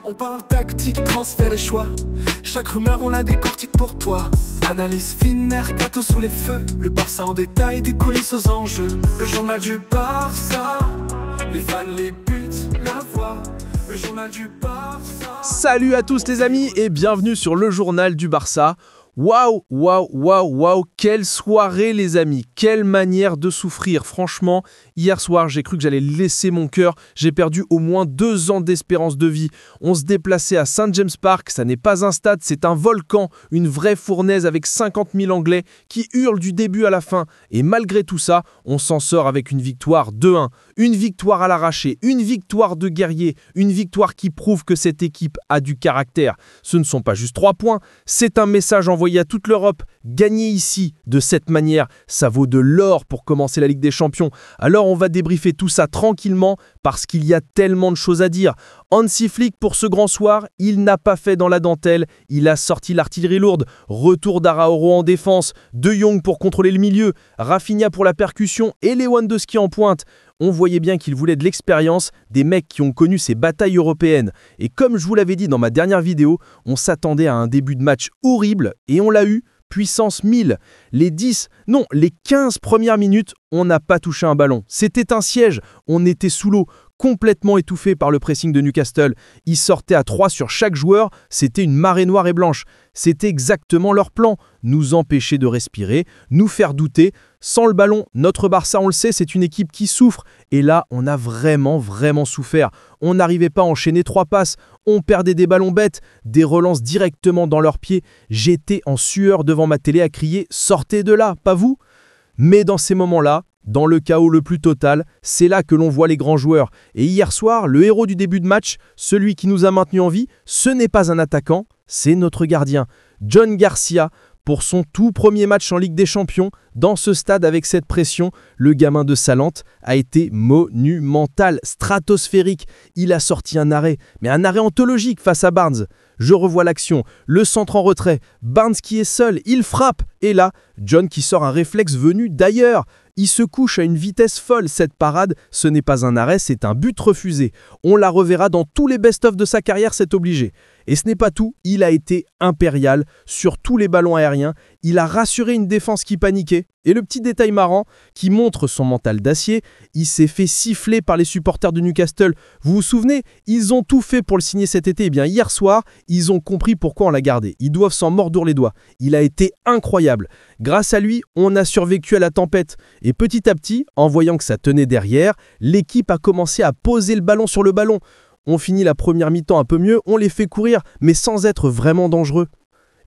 On parle tactique, transfert et choix. Chaque rumeur on la décortique pour toi. Analyse fine, mercato sous les feux. Le Barça en détail, des coulisses aux enjeux. Le journal du Barça. Les fans, les buts, la voix. Le journal du Barça. Salut à tous les amis et bienvenue sur le journal du Barça. Waouh, quelle soirée les amis, quelle manière de souffrir. Franchement, hier soir, j'ai cru que j'allais laisser mon cœur. J'ai perdu au moins 2 ans d'espérance de vie. On se déplaçait à St. James Park, ça n'est pas un stade, c'est un volcan, une vraie fournaise avec 50 000 Anglais qui hurlent du début à la fin. Et malgré tout ça, on s'en sort avec une victoire 2-1. Une victoire à l'arraché, une victoire de guerrier, une victoire qui prouve que cette équipe a du caractère. Ce ne sont pas juste 3 points, c'est un message envoyé à toute l'Europe. Gagner ici, de cette manière, ça vaut de l'or pour commencer la Ligue des Champions. Alors on va débriefer tout ça tranquillement parce qu'il y a tellement de choses à dire. Hansi Flick pour ce grand soir, il n'a pas fait dans la dentelle, il a sorti l'artillerie lourde. Retour d'Araújo en défense, De Jong pour contrôler le milieu, Rafinha pour la percussion et Lewandowski en pointe. On voyait bien qu'il voulait de l'expérience, des mecs qui ont connu ces batailles européennes. Et comme je vous l'avais dit dans ma dernière vidéo, on s'attendait à un début de match horrible et on l'a eu, puissance 1000. Les 15 premières minutes, on n'a pas touché un ballon. C'était un siège, on était sous l'eau, complètement étouffé par le pressing de Newcastle. Ils sortaient à 3 sur chaque joueur, c'était une marée noire et blanche. C'était exactement leur plan, nous empêcher de respirer, nous faire douter. Sans le ballon, notre Barça, on le sait, c'est une équipe qui souffre. Et là, on a vraiment souffert. On n'arrivait pas à enchaîner 3 passes, on perdait des ballons bêtes, des relances directement dans leurs pieds. J'étais en sueur devant ma télé à crier « Sortez de là, pas vous !» Mais dans ces moments-là, dans le chaos le plus total, c'est là que l'on voit les grands joueurs. Et hier soir, le héros du début de match, celui qui nous a maintenus en vie, ce n'est pas un attaquant, c'est notre gardien, John Garcia. Pour son tout premier match en Ligue des Champions, dans ce stade avec cette pression, le gamin de Salente a été monumental, stratosphérique. Il a sorti un arrêt, mais un arrêt anthologique face à Barnes. Je revois l'action, le centre en retrait, Barnes qui est seul, il frappe. Et là, John qui sort un réflexe venu d'ailleurs. Il se couche à une vitesse folle, cette parade, ce n'est pas un arrêt, c'est un but refusé. On la reverra dans tous les best-of de sa carrière, c'est obligé. Et ce n'est pas tout, il a été impérial sur tous les ballons aériens, il a rassuré une défense qui paniquait. Et le petit détail marrant qui montre son mental d'acier, il s'est fait siffler par les supporters de Newcastle. Vous vous souvenez, ils ont tout fait pour le signer cet été. Et bien hier soir, ils ont compris pourquoi on l'a gardé. Ils doivent s'en mordre les doigts. Il a été incroyable. Grâce à lui, on a survécu à la tempête. Et petit à petit, en voyant que ça tenait derrière, l'équipe a commencé à poser le ballon sur le ballon. On finit la première mi-temps un peu mieux, on les fait courir, mais sans être vraiment dangereux.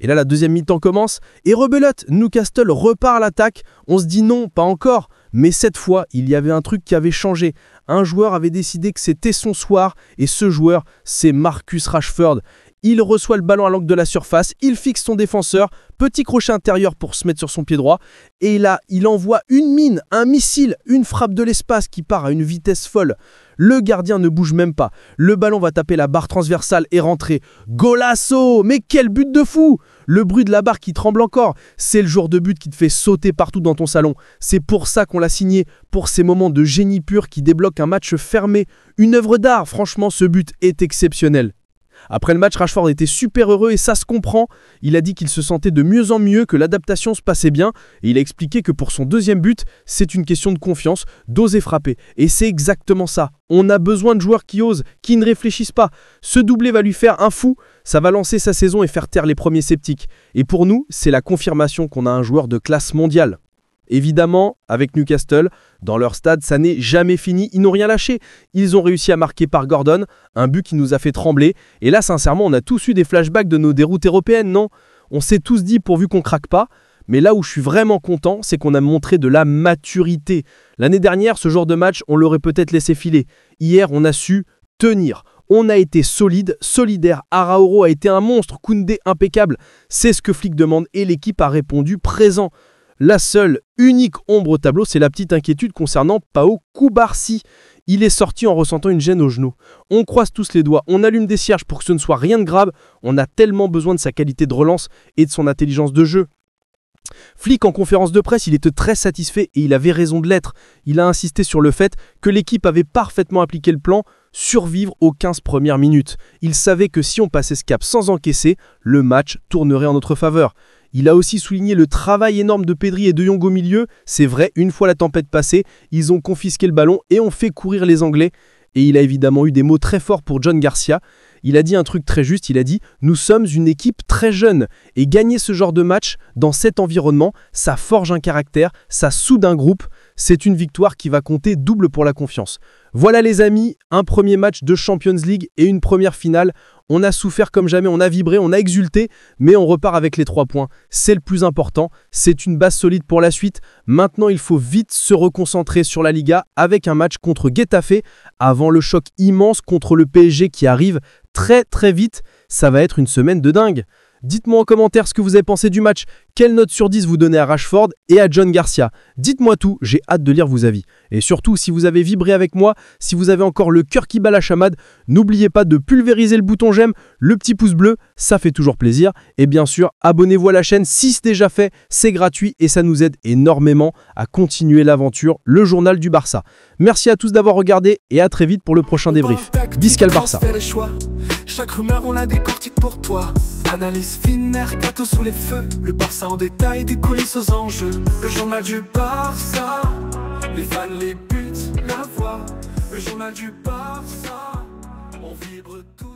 Et là, la deuxième mi-temps commence, et rebelote, Newcastle repart à l'attaque. On se dit non, pas encore. Mais cette fois, il y avait un truc qui avait changé. Un joueur avait décidé que c'était son soir, et ce joueur, c'est Marcus Rashford. Il reçoit le ballon à l'angle de la surface, il fixe son défenseur, petit crochet intérieur pour se mettre sur son pied droit, et là, il envoie une mine, un missile, une frappe de l'espace qui part à une vitesse folle. Le gardien ne bouge même pas, le ballon va taper la barre transversale et rentrer. Golasso! Mais quel but de fou! Le bruit de la barre qui tremble encore, c'est le genre de but qui te fait sauter partout dans ton salon. C'est pour ça qu'on l'a signé, pour ces moments de génie pur qui débloquent un match fermé. Une œuvre d'art, franchement, ce but est exceptionnel. Après le match, Rashford était super heureux et ça se comprend. Il a dit qu'il se sentait de mieux en mieux, que l'adaptation se passait bien. Et il a expliqué que pour son deuxième but, c'est une question de confiance, d'oser frapper. Et c'est exactement ça. On a besoin de joueurs qui osent, qui ne réfléchissent pas. Ce doublé va lui faire un fou. Ça va lancer sa saison et faire taire les premiers sceptiques. Et pour nous, c'est la confirmation qu'on a un joueur de classe mondiale. Évidemment, avec Newcastle, dans leur stade, ça n'est jamais fini, ils n'ont rien lâché. Ils ont réussi à marquer par Gordon, un but qui nous a fait trembler. Et là, sincèrement, on a tous eu des flashbacks de nos déroutes européennes, non? On s'est tous dit pourvu qu'on craque pas. Mais là où je suis vraiment content, c'est qu'on a montré de la maturité. L'année dernière, ce genre de match, on l'aurait peut-être laissé filer. Hier, on a su tenir. On a été solide, solidaire. Araújo a été un monstre, Koundé impeccable. C'est ce que Flick demande et l'équipe a répondu présent. La seule, unique ombre au tableau, c'est la petite inquiétude concernant Pau Cubarsí. Il est sorti en ressentant une gêne au genou. On croise tous les doigts, on allume des cierges pour que ce ne soit rien de grave. On a tellement besoin de sa qualité de relance et de son intelligence de jeu. Flick, en conférence de presse, il était très satisfait et il avait raison de l'être. Il a insisté sur le fait que l'équipe avait parfaitement appliqué le plan, survivre aux 15 premières minutes. Il savait que si on passait ce cap sans encaisser, le match tournerait en notre faveur. Il a aussi souligné le travail énorme de Pedri et de Jong au milieu. C'est vrai, une fois la tempête passée, ils ont confisqué le ballon et ont fait courir les Anglais. Et il a évidemment eu des mots très forts pour John Garcia. Il a dit un truc très juste, il a dit « Nous sommes une équipe très jeune et gagner ce genre de match dans cet environnement, ça forge un caractère, ça soude un groupe. C'est une victoire qui va compter double pour la confiance. » Voilà les amis, un premier match de Champions League et une première finale. On a souffert comme jamais, on a vibré, on a exulté, mais on repart avec les 3 points. C'est le plus important, c'est une base solide pour la suite. Maintenant, il faut vite se reconcentrer sur la Liga avec un match contre Getafe avant le choc immense contre le PSG qui arrive très vite. Ça va être une semaine de dingue. Dites-moi en commentaire ce que vous avez pensé du match, quelle note sur 10 vous donnez à Rashford et à John Garcia. Dites-moi tout, j'ai hâte de lire vos avis. Et surtout, si vous avez vibré avec moi, si vous avez encore le cœur qui bat la chamade, n'oubliez pas de pulvériser le bouton j'aime, le petit pouce bleu, ça fait toujours plaisir. Et bien sûr, abonnez-vous à la chaîne si c'est déjà fait, c'est gratuit et ça nous aide énormément à continuer l'aventure, le journal du Barça. Merci à tous d'avoir regardé et à très vite pour le prochain débrief. Biscal Barça. Chaque rumeur on la décortique pour toi. Analyse fine, mercato sous les feux. Le Barça en détail, des coulisses aux enjeux. Le journal du Barça. Les fans, les buts, la voix. Le journal du Barça. On vibre tout.